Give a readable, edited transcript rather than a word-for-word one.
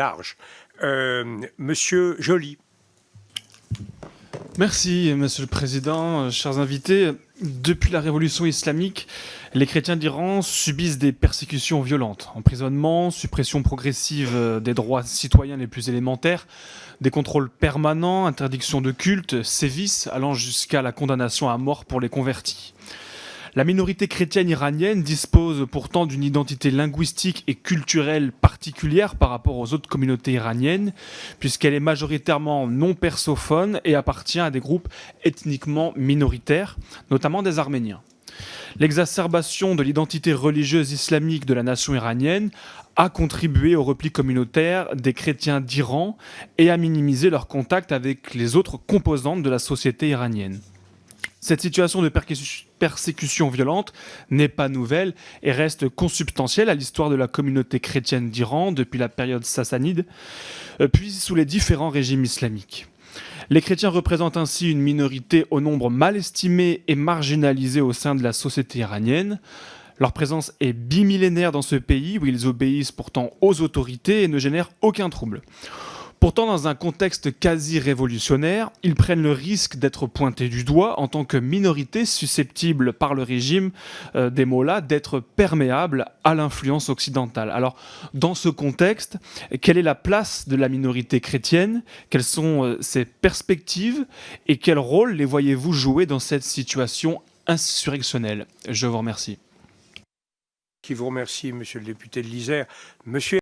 large. Monsieur Joly. Merci, Monsieur le Président, chers invités. Depuis la révolution islamique, les chrétiens d'Iran subissent des persécutions violentes. Emprisonnement, suppression progressive des droits citoyens les plus élémentaires, des contrôles permanents, interdiction de culte, sévices allant jusqu'à la condamnation à mort pour les convertis. La minorité chrétienne iranienne dispose pourtant d'une identité linguistique et culturelle particulière par rapport aux autres communautés iraniennes, puisqu'elle est majoritairement non persophone et appartient à des groupes ethniquement minoritaires, notamment des Arméniens. L'exacerbation de l'identité religieuse islamique de la nation iranienne a contribué au repli communautaire des chrétiens d'Iran et à minimiser leur contact avec les autres composantes de la société iranienne. Cette situation de persécution violente n'est pas nouvelle et reste consubstantielle à l'histoire de la communauté chrétienne d'Iran depuis la période sassanide, puis sous les différents régimes islamiques. Les chrétiens représentent ainsi une minorité au nombre mal estimé et marginalisée au sein de la société iranienne. Leur présence est bimillénaire dans ce pays où ils obéissent pourtant aux autorités et ne génèrent aucun trouble. Pourtant, dans un contexte quasi révolutionnaire, ils prennent le risque d'être pointés du doigt en tant que minorité susceptible par le régime des mollahs d'être perméable à l'influence occidentale. Alors, dans ce contexte, quelle est la place de la minorité chrétienne? Quelles sont ses perspectives? Et quel rôle les voyez-vous jouer dans cette situation insurrectionnelle? Je vous remercie. Qui vous remercie, monsieur le député de l'Isère. Monsieur